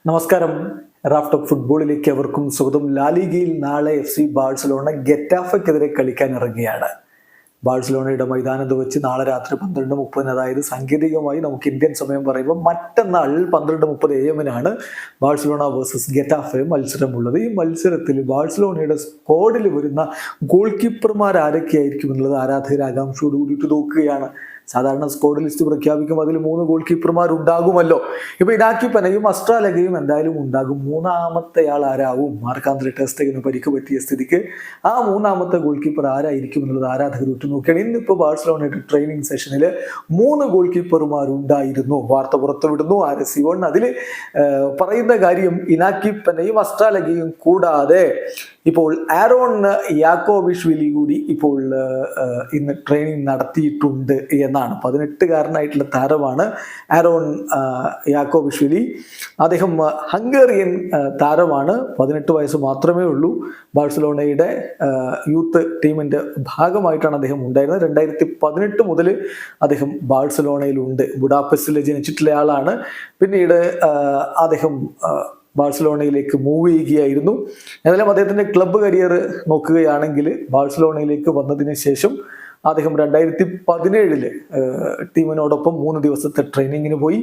നമസ്കാരം. Raf talk ഫുട്ബോളിലേക്ക് അവർക്കും സ്വാഗതം. ലാലിഗയിൽ നാളെ FC ബാഴ്സലോണ ഗെറ്റാഫയ്ക്കെതിരെ കളിക്കാൻ ഇറങ്ങുകയാണ്. ബാഴ്സലോണയുടെ മൈതാനത്ത് വെച്ച് നാളെ രാത്രി 12:30, അതായത് സാങ്കേതികമായി നമുക്ക് ഇന്ത്യൻ സമയം പറയുമ്പോൾ മറ്റന്നാൾ 12:30 AM ബാഴ്സലോണ വേഴ്സസ് ഗെറ്റാഫെ മത്സരമുള്ളത്. ഈ മത്സരത്തിൽ ബാഴ്സലോണയുടെ സ്ക്വാഡിൽ വരുന്ന ഗോൾ കീപ്പർമാർ ആരൊക്കെയായിരിക്കും എന്നുള്ളത് ആരാധകർ ആകാംക്ഷയോട് കൂടിയിട്ട് നോക്കുകയാണ്. സാധാരണ സ്ക്വാഡ് ലിസ്റ്റ് പ്രഖ്യാപിക്കും, അതിൽ 3 ഗോൾ കീപ്പർമാർ ഉണ്ടാകുമല്ലോ. ഇപ്പൊ ഇനാക്കി പെനയും അസ്ട്രാലഗയും എന്തായാലും ഉണ്ടാകും. മൂന്നാമത്തെ ആൾ ആരാവും? മാർക്ക്-ആന്ദ്രെ ടെർ സ്റ്റെഗന് പരിക്ക് പറ്റിയ സ്ഥിതിക്ക് ആ മൂന്നാമത്തെ ഗോൾ കീപ്പർ ആരായിരിക്കും എന്നുള്ളത് ആരാധകർ ഉറ്റുനോക്കുകയാണ്. ഇന്നിപ്പോ ബാഴ്സലോണയുടെ ട്രെയിനിങ് സെഷനിൽ 3 ഗോൾ കീപ്പർമാർ ഉണ്ടായിരുന്നു. വാർത്ത പുറത്തുവിടുന്നു RSC1. അതിൽ പറയുന്ന കാര്യം ഇനാക്കി പെനയും അസ്ട്രാലഗയും കൂടാതെ ഇപ്പോൾ ആരോൺ യാക്കോബിഷ്വിലി കൂടി ഇപ്പോൾ ഇന്ന് ട്രെയിനിങ് നടത്തിയിട്ടുണ്ട് എന്നാണ്. 18-കാരനായിട്ടുള്ള താരമാണ് ആരോൺ യാക്കോബിഷ്വിലി. അദ്ദേഹം ഹംഗേറിയൻ താരമാണ്. 18 വയസ്സ് മാത്രമേ ഉള്ളൂ. ബാഴ്സലോണയുടെ യൂത്ത് ടീമിന്റെ ഭാഗമായിട്ടാണ് അദ്ദേഹം ഉണ്ടായിരുന്നത്. 2018 മുതൽ അദ്ദേഹം ബാഴ്സലോണയിലുണ്ട്. ബുഡാപെസ്റ്റിൽ ജനിച്ചിട്ടുള്ള ആളാണ്. പിന്നീട് അദ്ദേഹം ബാഴ്സലോണയിലേക്ക് മൂവ് ചെയ്യുകയായിരുന്നു. ഏതായാലും അദ്ദേഹത്തിന്റെ ക്ലബ്ബ് കരിയർ നോക്കുകയാണെങ്കിൽ ബാഴ്സലോണയിലേക്ക് വന്നതിന് ശേഷം അദ്ദേഹം 2017 ടീമിനോടൊപ്പം 3 ദിവസത്തെ ട്രെയിനിങ്ങിന് പോയി.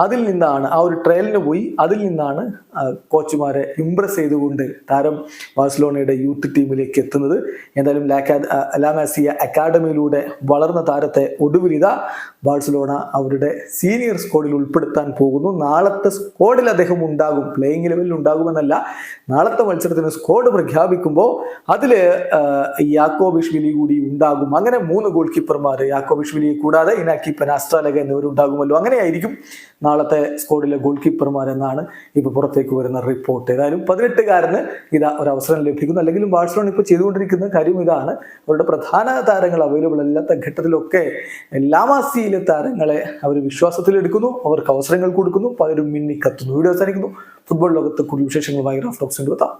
അതിൽ നിന്നാണ് ആ ഒരു ട്രയലിന് പോയി. അതിൽ നിന്നാണ് കോച്ചുമാരെ ഇംപ്രസ് ചെയ്തുകൊണ്ട് താരം ബാഴ്സലോണയുടെ യൂത്ത് ടീമിലേക്ക് എത്തുന്നത്. എന്തായാലും ലാമാസിയ അക്കാഡമിയിലൂടെ വളർന്ന താരത്തെ ഒടുവിലിത ബാഴ്സലോണ അവരുടെ സീനിയർ സ്ക്വാഡിൽ ഉൾപ്പെടുത്താൻ പോകുന്നു. നാളത്തെ സ്ക്വാഡിൽ അദ്ദേഹം ഉണ്ടാകും. പ്ലേയിങ് ലെവലിൽ ഉണ്ടാകുമെന്നല്ല, നാളത്തെ മത്സരത്തിന് സ്ക്വാഡ് പ്രഖ്യാപിക്കുമ്പോൾ അതിൽ യാക്കോബിഷ്വിലി കൂടി ഉണ്ടാകും. അങ്ങനെ 3 ഗോൾ കീപ്പർമാർ, യാക്കോബിഷ്വിലിയെ കൂടാതെ ഇനാക്കി പെന, അസ്ട്രാലഗ എന്നിവരുണ്ടാകുമല്ലോ. അങ്ങനെയായിരിക്കും നാളത്തെ സ്ക്വാഡിലെ ഗോൾ കീപ്പർമാർ എന്നാണ് ഇപ്പോൾ പുറത്തേക്ക് വരുന്ന റിപ്പോർട്ട്. ഏതായാലും 18-കാരന് ഇതാ ഒരു അവസരം ലഭിക്കുന്നു. അല്ലെങ്കിലും ബാഴ്സലോണ ഇപ്പോൾ ചെയ്തുകൊണ്ടിരിക്കുന്ന കാര്യം ഇതാണ്. അവരുടെ പ്രധാന താരങ്ങൾ അവൈലബിൾ അല്ലാത്ത ഘട്ടത്തിലൊക്കെ ലാമാസിയിലെ താരങ്ങളെ അവർ വിശ്വാസത്തിലെടുക്കുന്നു, അവർക്ക് അവസരങ്ങൾ കൊടുക്കുന്നു, പലരും മിന്നി കത്തുന്നു. വീഡിയോ അവസാനിക്കുന്നു. ഫുട്ബോൾ ലോകത്ത് കൂടുതൽ വിശേഷങ്ങളുമായി റാഫ് ടോക്സ് എത്താം.